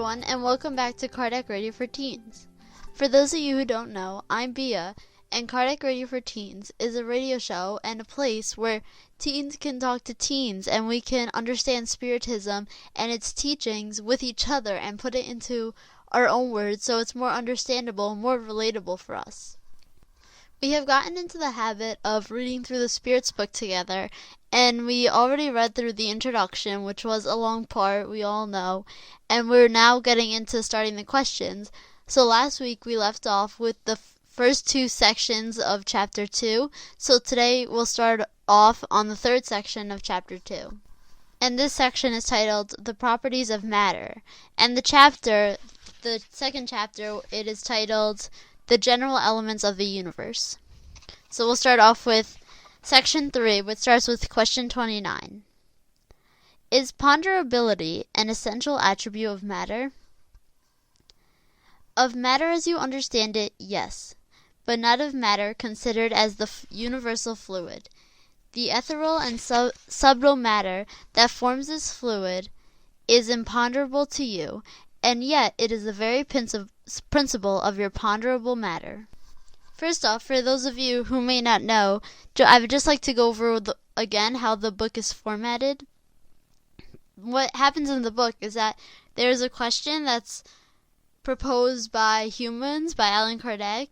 everyone, and welcome back to Kardec Radio for Teens. For those of you who don't know, I'm Bia, and Kardec Radio for Teens is a radio show and a place where teens can talk to teens and we can understand Spiritism and its teachings with each other and put it into our own words so it's more understandable and more relatable for us. We have gotten into the habit of reading through the Spirits book together, and we already read through the introduction, which was a long part, we all know, and we're now getting into starting the questions. So last week we left off with the first two sections of Chapter 2, so today we'll start off on the third section of Chapter 2. And this section is titled The Properties of Matter, and the second chapter, it is titled The General Elements of the Universe. So we'll start off with Section 3, which starts with question 29. Is ponderability an essential attribute of matter? Of matter as you understand it, yes, but not of matter considered as the universal fluid. The ethereal and subtle matter that forms this fluid is imponderable to you, and yet it is the very principle of your ponderable matter. First off, for those of you who may not know, I would just like to go over again how the book is formatted. What happens in the book is that there's a question that's proposed by Humans by Allan Kardec,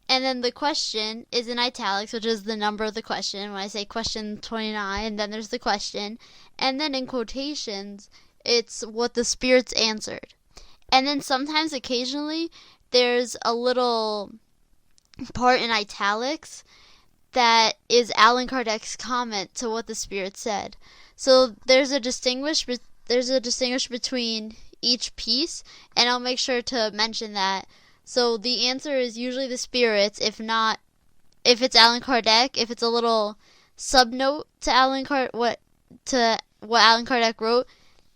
and then the question is in italics, which is the number of the question. When I say question 29, then there's the question, and then in quotations, it's what the spirits answered. And then sometimes, occasionally, there's a little part in italics that is Allan Kardec's comment to what the spirit said. So there's a distinguish between each piece, and I'll make sure to mention that. So the answer is usually the spirits, if it's Allan Kardec, if it's a little subnote to what Allan Kardec wrote,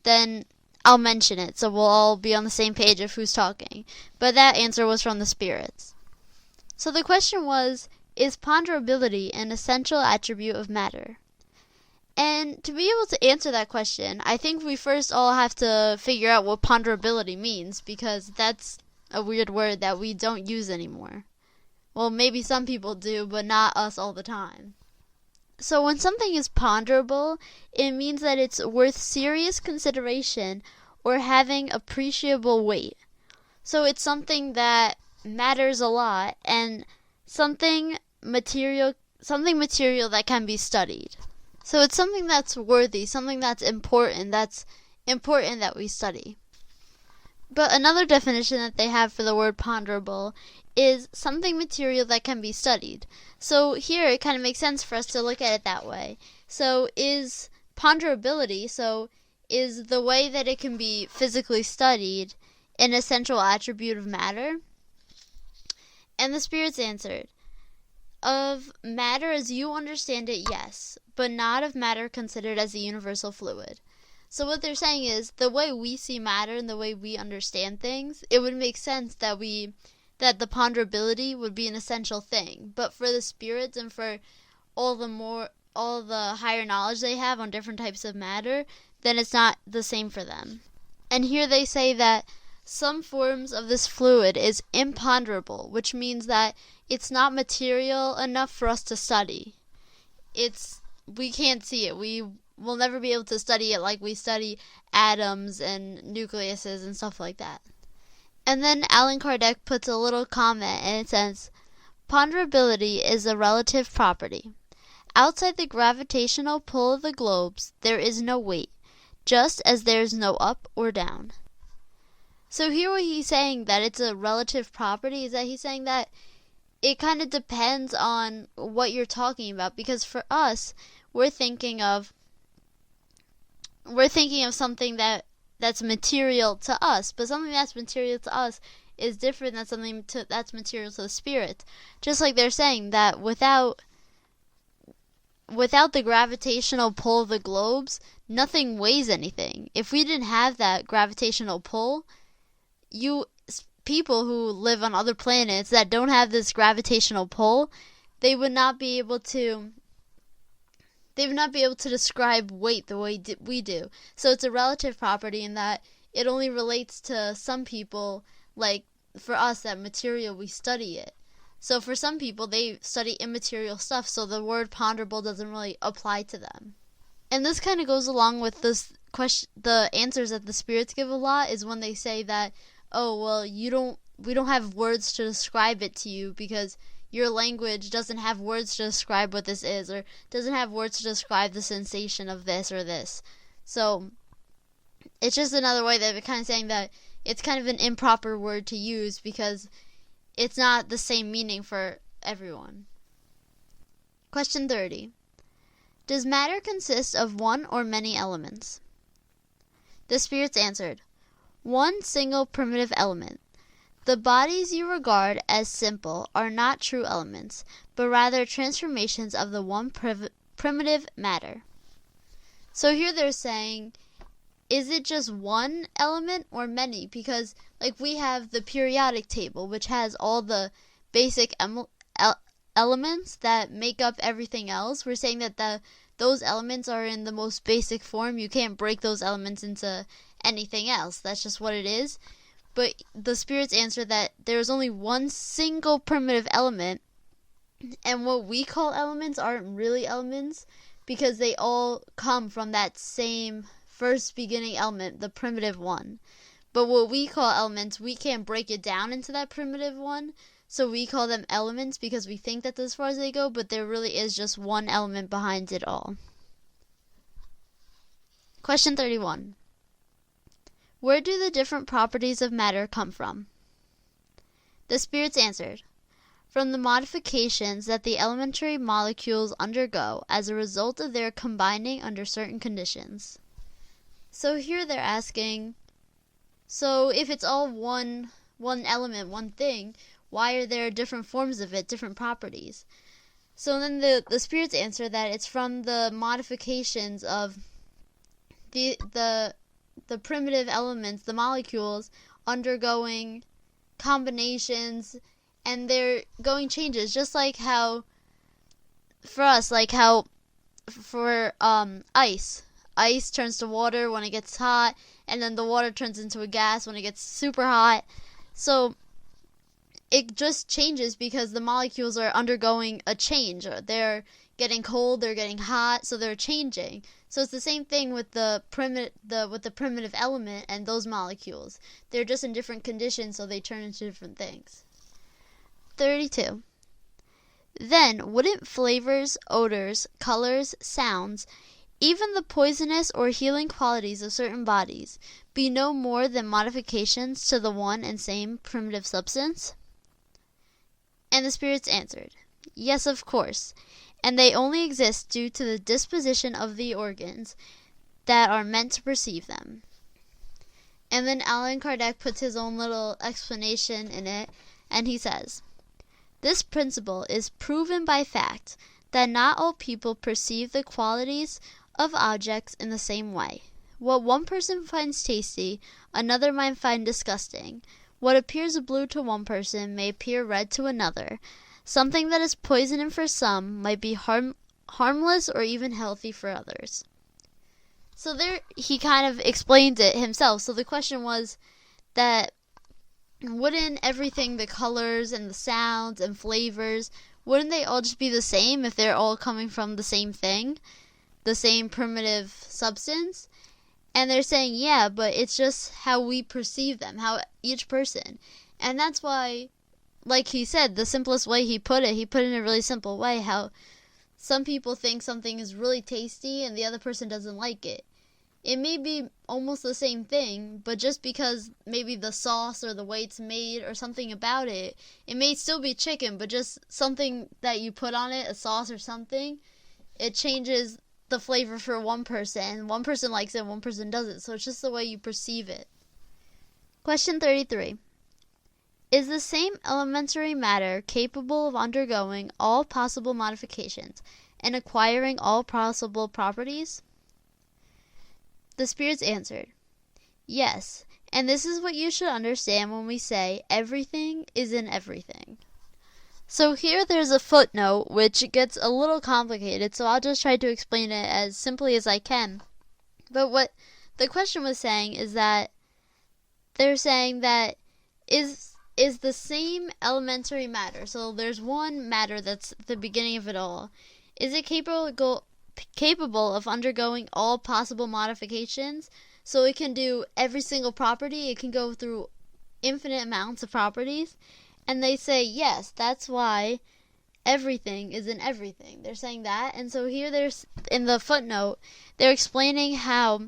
then I'll mention it, so we'll all be on the same page of who's talking. But that answer was from the spirits. So the question was, is ponderability an essential attribute of matter? And to be able to answer that question, I think we first all have to figure out what ponderability means, because that's a weird word that we don't use anymore. Well, maybe some people do, but not us all the time. So when something is ponderable, it means that it's worth serious consideration or having appreciable weight. So it's something that matters a lot and something material that can be studied. So it's something that's worthy, something that's important that we study. But another definition that they have for the word ponderable is something material that can be studied. So here it kind of makes sense for us to look at it that way. So is ponderability, is the way that it can be physically studied an essential attribute of matter? And the spirits answered, of matter as you understand it, yes, but not of matter considered as a universal fluid. So what they're saying is, the way we see matter and the way we understand things, it would make sense that the ponderability would be an essential thing. But for the spirits and for all the higher knowledge they have on different types of matter, then it's not the same for them. And here they say that some forms of this fluid is imponderable, which means that it's not material enough for us to study. We can't see it. We'll never be able to study it like we study atoms and nucleuses and stuff like that. And then Allan Kardec puts a little comment, and it says, ponderability is a relative property. Outside the gravitational pull of the globes, there is no weight, just as there is no up or down. So here what he's saying that it's a relative property is that he's saying that it kind of depends on what you're talking about, because for us, we're thinking of something that's material to us, but something that's material to us is different than something that's material to the spirit. Just like they're saying that without the gravitational pull of the globes, nothing weighs anything. If we didn't have that gravitational pull, people who live on other planets that don't have this gravitational pull, they would not be able to describe weight the way we do. So it's a relative property in that it only relates to some people, like for us, that material, we study it. So for some people, they study immaterial stuff, so the word ponderable doesn't really apply to them. And this kind of goes along with this question, the answers that the spirits give a lot is when they say that, oh, well, we don't have words to describe it to you because your language doesn't have words to describe what this is, or doesn't have words to describe the sensation of this or this. So it's just another way that we're kind of saying that it's kind of an improper word to use because it's not the same meaning for everyone. Question 30. Does matter consist of one or many elements? The spirits answered, one single primitive element. The bodies you regard as simple are not true elements, but rather transformations of the one primitive matter. So here they're saying, is it just one element or many? Because like we have the periodic table, which has all the basic elements that make up everything else. We're saying that those elements are in the most basic form. You can't break those elements into anything else. That's just what it is. But the spirits answer that there's only one single primitive element, and what we call elements aren't really elements because they all come from that same first beginning element, the primitive one. But what we call elements, we can't break it down into that primitive one, so we call them elements because we think that's as far as they go, but there really is just one element behind it all. Question 31. Where do the different properties of matter come from? The spirits answered, from the modifications that the elementary molecules undergo as a result of their combining under certain conditions. So here they're asking, so if it's all one element, one thing, why are there different forms of it, different properties? So then the spirits answer that it's from the modifications of the primitive elements, the molecules, undergoing combinations, and they're going changes, just like how for us, like how for ice turns to water when it gets hot, and then the water turns into a gas when it gets super hot. So it just changes because the molecules are undergoing a change. They're getting cold, they're getting hot, so they're changing. So it's the same thing with the primitive element and those molecules. They're just in different conditions, so they turn into different things. 32. Then, wouldn't flavors, odors, colors, sounds, even the poisonous or healing qualities of certain bodies, be no more than modifications to the one and same primitive substance? And the spirits answered, yes, of course, and they only exist due to the disposition of the organs that are meant to perceive them. And then Allan Kardec puts his own little explanation in it, and he says, this principle is proven by fact that not all people perceive the qualities of objects in the same way. What one person finds tasty, another might find disgusting. What appears blue to one person may appear red to another. Something that is poisonous for some might be harmless or even healthy for others. So there he kind of explains it himself. So the question was that wouldn't everything, the colors and the sounds and flavors, wouldn't they all just be the same if they're all coming from the same thing, the same primitive substance? And they're saying, yeah, but it's just how we perceive them, how each person. And that's why, like he said, the simplest way he put it in a really simple way, how some people think something is really tasty and the other person doesn't like it. It may be almost the same thing, but just because maybe the sauce or the way it's made or something about it, it may still be chicken, but just something that you put on it, a sauce or something, it changes the flavor for one person. One person likes it, one person doesn't. So it's just the way you perceive it. Question 33. Is the same elementary matter capable of undergoing all possible modifications and acquiring all possible properties? The spirits answered, yes, and this is what you should understand when we say everything is in everything. So here there's a footnote which gets a little complicated, so I'll just try to explain it as simply as I can. But what the question was saying is that they're saying that is the same elementary matter. So there's one matter that's the beginning of it all. Is it capable of undergoing all possible modifications? So it can do every single property. It can go through infinite amounts of properties. And they say, yes, that's why everything is in everything. They're saying that. And so here there's, in the footnote, they're explaining how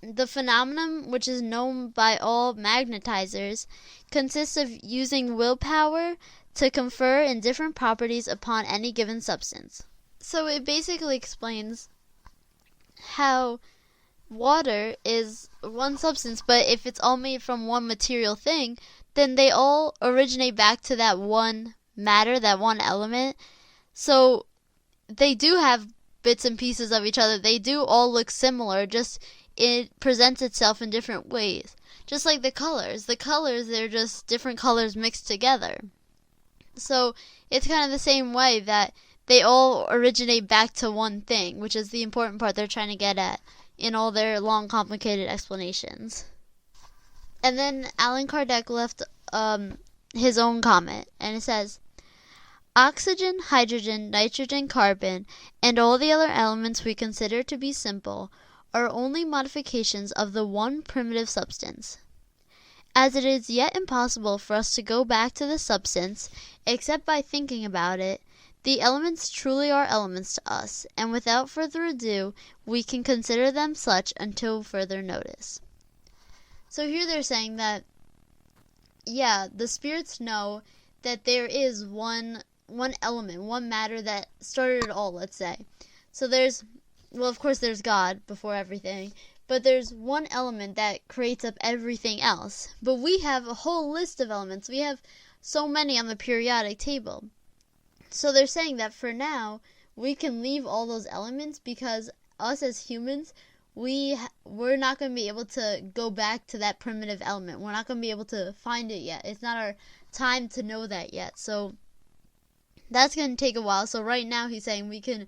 the phenomenon, which is known by all magnetizers, consists of using willpower to confer in different properties upon any given substance. So it basically explains how water is one substance, but if it's all made from one material thing, then they all originate back to that one matter, that one element. So they do have bits and pieces of each other. They do all look similar, just it presents itself in different ways. Just like the colors. The colors, they're just different colors mixed together. So it's kind of the same way that they all originate back to one thing, which is the important part they're trying to get at in all their long, complicated explanations. And then Allan Kardec left his own comment, and it says, oxygen, hydrogen, nitrogen, carbon, and all the other elements we consider to be simple are only modifications of the one primitive substance. As it is yet impossible for us to go back to the substance, except by thinking about it, the elements truly are elements to us, and without further ado, we can consider them such until further notice. So here they're saying that, yeah, the spirits know that there is one element, one matter that started it all, let's say. So well, of course there's God before everything, but there's one element that creates up everything else. But we have a whole list of elements. We have so many on the periodic table. So they're saying that for now, we can leave all those elements because us as humans, we're not going to be able to go back to that primitive element. We're not going to be able to find it yet. It's not our time to know that yet. So that's going to take a while. So right now he's saying we can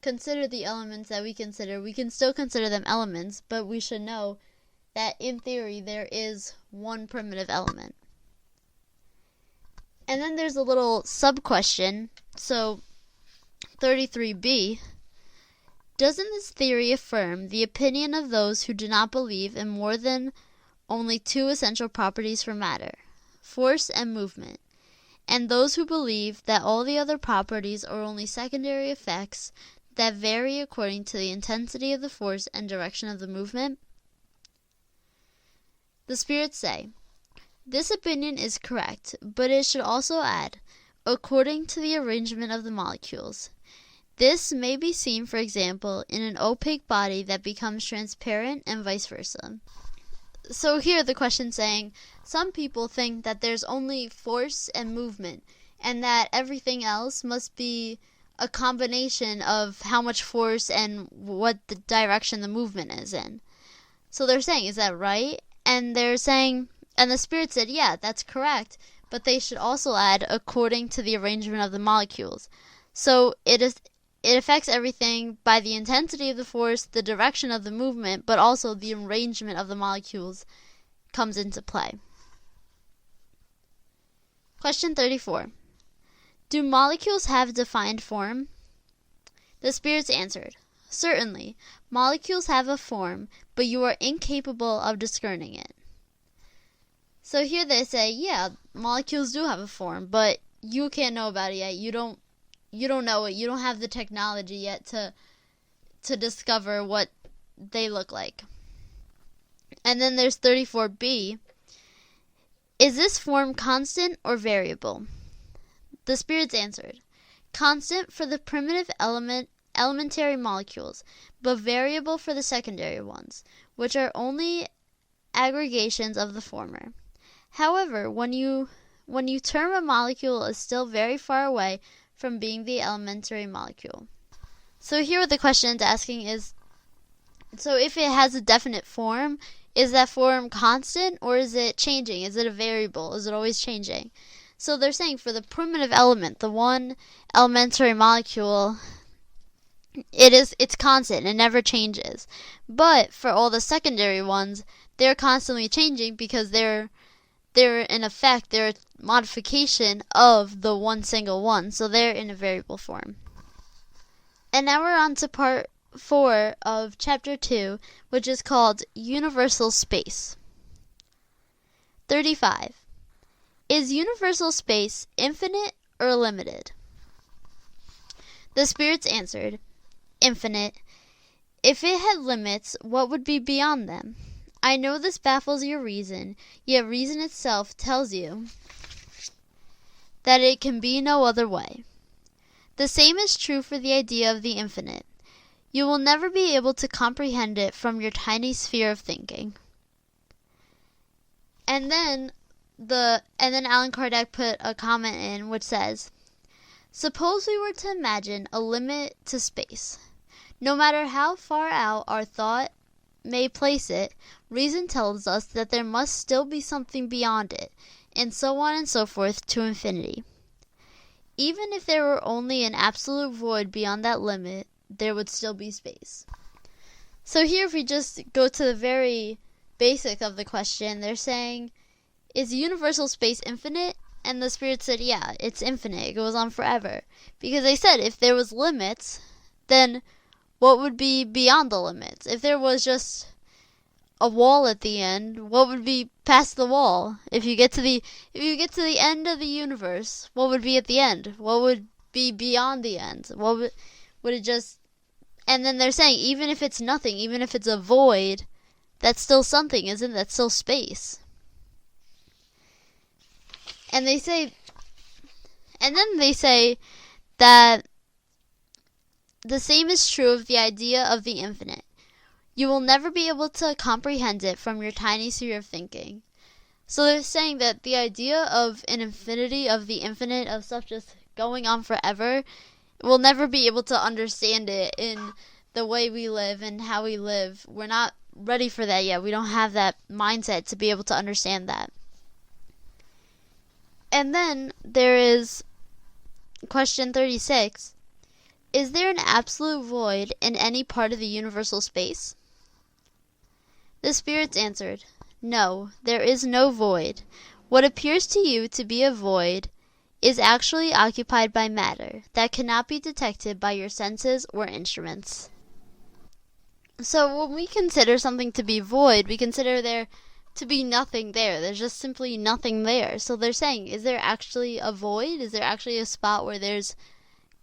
consider the elements that we consider. We can still consider them elements, but we should know that in theory there is one primitive element. And then there's a little sub-question. So 33b, doesn't this theory affirm the opinion of those who do not believe in more than only two essential properties for matter, force and movement, and those who believe that all the other properties are only secondary effects that vary according to the intensity of the force and direction of the movement? The spirits say, this opinion is correct, but it should also add, according to the arrangement of the molecules. This may be seen, for example, in an opaque body that becomes transparent and vice versa. So here the question saying, some people think that there's only force and movement, and that everything else must be a combination of how much force and what the direction the movement is in. So they're saying, is that right? And they're saying, and the spirit said, yeah, that's correct, but they should also add according to the arrangement of the molecules. So it affects everything by the intensity of the force, the direction of the movement, but also the arrangement of the molecules comes into play. Question 34. Do molecules have defined form? The spirits answered, certainly, molecules have a form, but you are incapable of discerning it. So here they say, yeah, molecules do have a form, but you can't know about it yet. You don't know it. You don't have the technology yet to discover what they look like. And then there's 34b. Is this form constant or variable? The spirits answered, constant for the primitive elementary molecules, but variable for the secondary ones, which are only aggregations of the former. However, when you term a molecule is still very far away from being the elementary molecule. So here what the question is asking is, so if it has a definite form, is that form constant or is it changing? Is it a variable? Is it always changing? So they're saying for the primitive element, the one elementary molecule, it's constant. It never changes. But for all the secondary ones, they're constantly changing because they're in effect, they're a modification of the one single one, so they're in a variable form. And now we're on to part 4 of chapter 2, which is called Universal Space. 35. Is universal space infinite or limited? The spirits answered, infinite. If it had limits, what would be beyond them? I know this baffles your reason, yet reason itself tells you that it can be no other way. The same is true for the idea of the infinite. You will never be able to comprehend it from your tiny sphere of thinking. And then Allan Kardec put a comment in which says, suppose we were to imagine a limit to space. No matter how far out our thought may place it, reason tells us that there must still be something beyond it, and so on and so forth to infinity. Even if there were only an absolute void beyond that limit, there would still be space. So here, if we just go to the very basic of the question, they're saying, is universal space infinite? And the spirit said, yeah, it's infinite. It goes on forever. Because they said if there was limits, then what would be beyond the limits? If there was just a wall at the end, what would be past the wall? If you get to the end of the universe, what would be at the end? What would be beyond the end? What would it just? And then they're saying even if it's nothing, even if it's a void, that's still something, isn't it? That's still space. And they say that the same is true of the idea of the infinite. You will never be able to comprehend it from your tiny sphere of thinking. So they're saying that the idea of an infinity, of the infinite, of stuff just going on forever, we'll never be able to understand it in the way we live and how we live. We're not ready for that yet. We don't have that mindset to be able to understand that. And then there is question 36. Is there an absolute void in any part of the universal space? The spirits answered, no, there is no void. What appears to you to be a void is actually occupied by matter that cannot be detected by your senses or instruments. So when we consider something to be void, we consider there to be nothing there. There's just simply nothing there. So they're saying, is there actually a void? Is there actually a spot where there's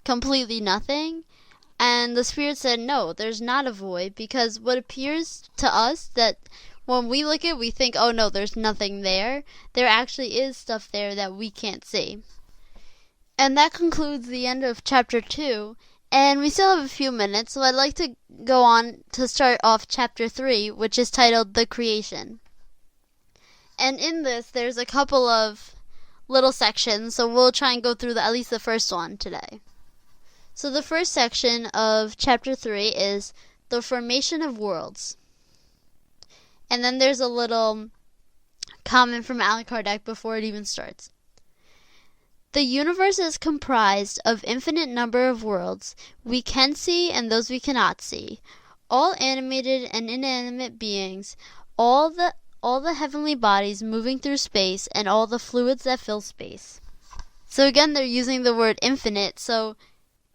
completely nothing? And the spirit said, no, there's not a void, because what appears to us that when we look at it, we think, oh no, there's nothing there. There actually is stuff there that we can't see. And that concludes the end of chapter 2. And we still have a few minutes, so I'd like to go on to start off chapter 3, which is titled The Creation. And in this, there's a couple of little sections, so we'll try and go through at least the first one today. So the first section of chapter 3 is the formation of worlds. And then there's a little comment from Allan Kardec before it even starts. The universe is comprised of infinite number of worlds we can see and those we cannot see, all animated and inanimate beings, all the heavenly bodies moving through space, and all the fluids that fill space. So again, they're using the word infinite, so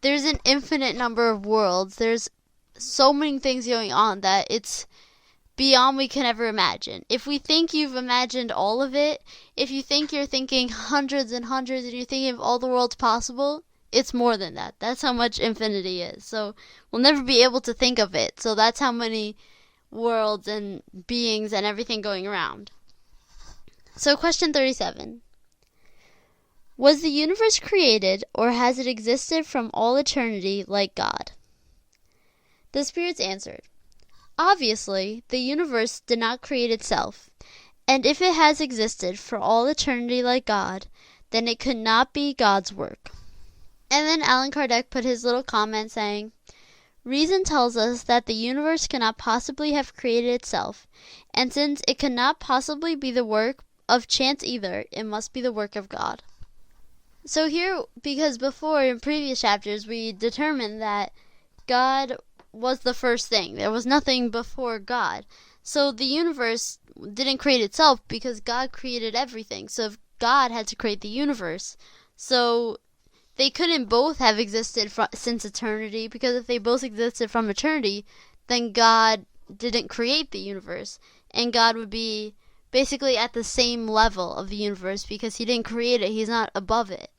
there's an infinite number of worlds. There's so many things going on that it's beyond we can ever imagine. If we think you've imagined all of it, if you think you're thinking hundreds and hundreds and you're thinking of all the worlds possible, it's more than that. That's how much infinity is. So we'll never be able to think of it. So that's how many worlds and beings and everything going around. So question 37. Was the universe created, or has it existed from all eternity like God? The spirits answered, obviously, the universe did not create itself, and if it has existed for all eternity like God, then it could not be God's work. And then Allan Kardec put his little comment saying, reason tells us that the universe cannot possibly have created itself, and since it cannot possibly be the work of chance either, it must be the work of God. So here, because before in previous chapters we determined that God was the first thing. There was nothing before God. So the universe didn't create itself because God created everything. So if God had to create the universe, so they couldn't both have existed since eternity, because if they both existed from eternity, then God didn't create the universe, and God would be basically at the same level of the universe because he didn't create it. He's not above it.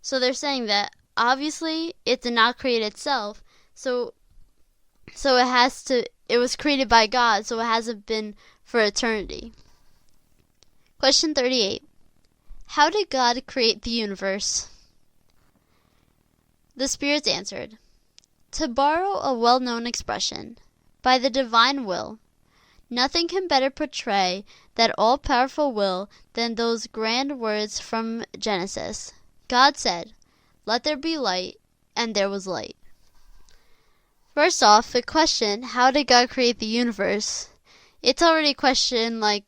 So they're saying that obviously it did not create itself, so it was created by God, so it hasn't been for eternity. Question 38. How did God create the universe? The spirits answered, to borrow a well-known expression, by the divine will. Nothing can better portray that all-powerful will than those grand words from Genesis. God said, let there be light, and there was light. First off, the question, how did God create the universe? It's already a question like,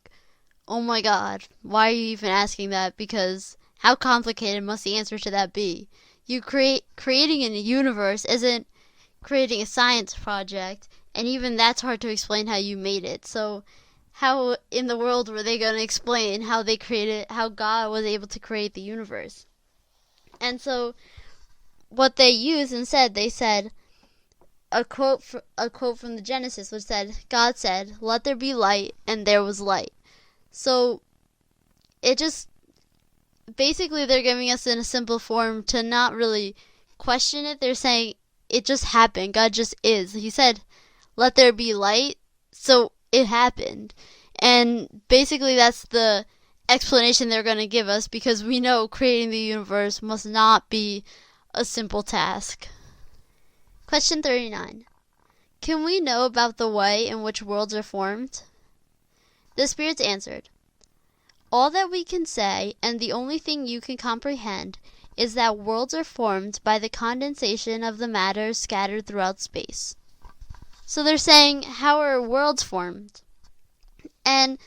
oh my God, why are you even asking that? Because how complicated must the answer to that be? Creating a universe isn't creating a science project, and even that's hard to explain how you made it. So how in the world were they going to explain how God was able to create the universe? And so what they used instead, they said a quote from the Genesis, which said, God said, let there be light, and there was light. So it just basically they're giving us in a simple form to not really question it. They're saying it just happened. God just is. He said, let there be light, so it happened. And basically that's the explanation they're going to give us, because we know creating the universe must not be a simple task. Question 39. Can we know about the way in which worlds are formed? The spirits answered, all that we can say, and the only thing you can comprehend, is that worlds are formed by the condensation of the matter scattered throughout space. So they're saying, how are worlds formed? And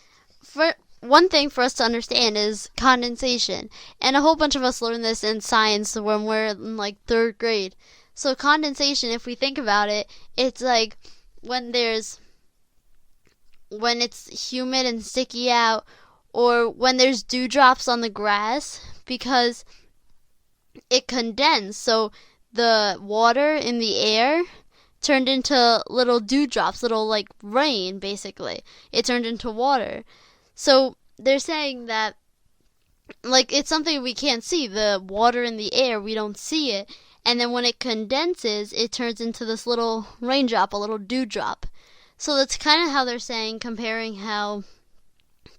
for one thing for us to understand is condensation. And a whole bunch of us learn this in science when we're in like 3rd grade. So condensation, if we think about it, it's like when it's humid and sticky out, or when there's dewdrops on the grass, because it condensed. So the water in the air turned into little dewdrops, little like rain, basically. It turned into water. So they're saying that like it's something we can't see. The water in the air, we don't see it. And then when it condenses, it turns into this little raindrop, a little dewdrop. So that's kind of how they're saying, comparing how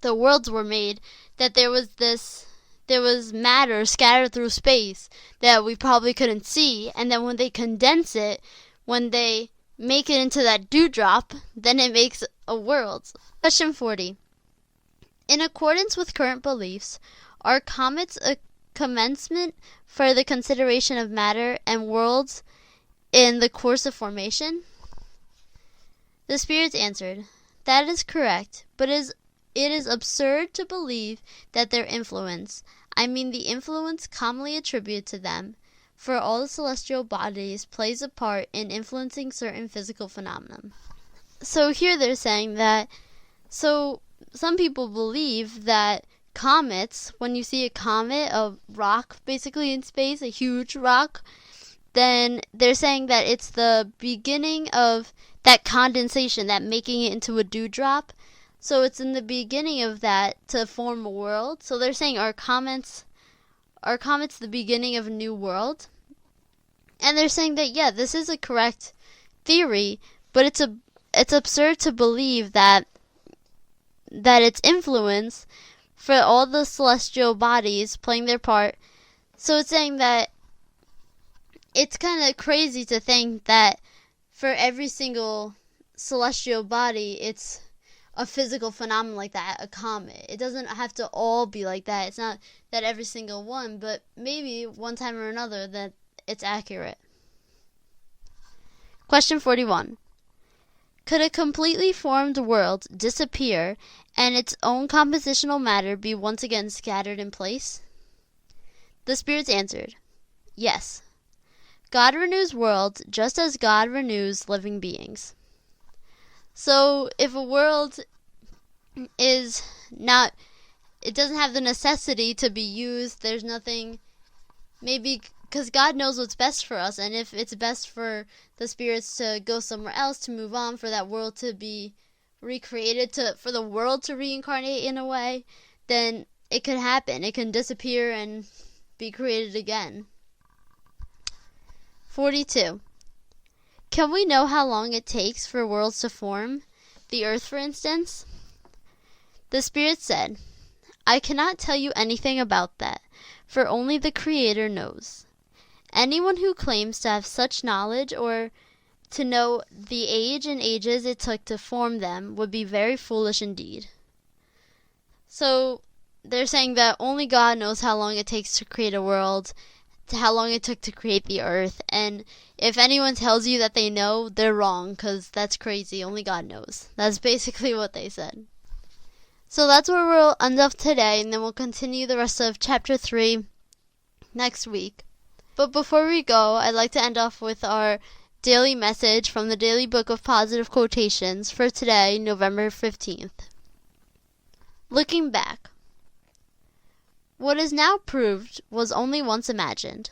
the worlds were made, that there was matter scattered through space that we probably couldn't see, and then when they condense it, when they make it into that dewdrop, then it makes a world. Question 40. In accordance with current beliefs, are comets a commencement for the consideration of matter and worlds in the course of formation? The spirits answered, that is correct, but it is absurd to believe that their influence, I mean the influence commonly attributed to them, for all the celestial bodies plays a part in influencing certain physical phenomena. So here they're saying that, so some people believe that comets, when you see a comet, a rock basically in space, a huge rock, then they're saying that it's the beginning of that condensation, that making it into a dewdrop. So it's in the beginning of that to form a world. So they're saying, are comets the beginning of a new world? And they're saying that, yeah, this is a correct theory, but it's absurd to believe that its influence for all the celestial bodies playing their part. So it's saying that it's kind of crazy to think that for every single celestial body, it's a physical phenomenon like that, a comet. It doesn't have to all be like that. It's not that every single one, but maybe one time or another that it's accurate. Question 41. Could a completely formed world disappear and its own compositional matter be once again scattered in place? The spirits answered, yes. God renews worlds just as God renews living beings. So if a world is not, it doesn't have the necessity to be used. There's nothing, maybe because God knows what's best for us, and if it's best for the spirits to go somewhere else, to move on, for that world to be recreated, for the world to reincarnate in a way, then it could happen. It can disappear and be created again. 42. Can we know how long it takes for worlds to form? The Earth, for instance? The Spirit said, I cannot tell you anything about that, for only the Creator knows. Anyone who claims to have such knowledge or to know the age and ages it took to form them would be very foolish indeed. So they're saying that only God knows how long it takes to create a world, how long it took to create the earth, and if anyone tells you that they know, they're wrong, because that's crazy. Only God knows. That's basically what they said. So that's where we'll end up today, and then we'll continue the rest of chapter 3 next week. But before we go, I'd like to end off with our daily message from the Daily Book of Positive Quotations for today, November 15th. Looking back. What is now proved was only once imagined.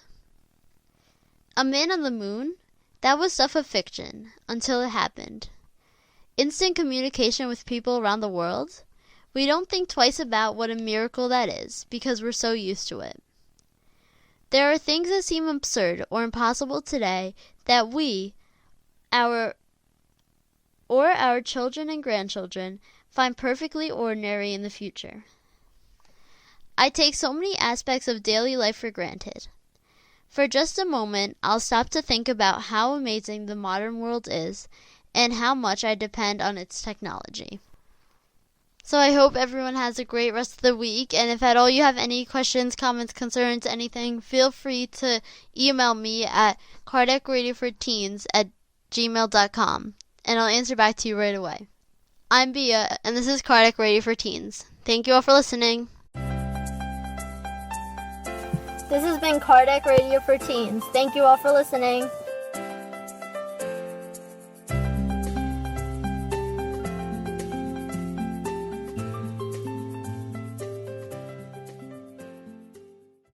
A man on the moon? That was stuff of fiction, until it happened. Instant communication with people around the world? We don't think twice about what a miracle that is, because we're so used to it. There are things that seem absurd or impossible today that we, our children and grandchildren, find perfectly ordinary in the future. I take so many aspects of daily life for granted. For just a moment, I'll stop to think about how amazing the modern world is and how much I depend on its technology. So I hope everyone has a great rest of the week, and if at all you have any questions, comments, concerns, anything, feel free to email me at kardecradioforteens@gmail.com, and I'll answer back to you right away. I'm Bia, and this is Kardec Radio for Teens. Thank you all for listening. This has been Kardec Radio for Teens. Thank you all for listening.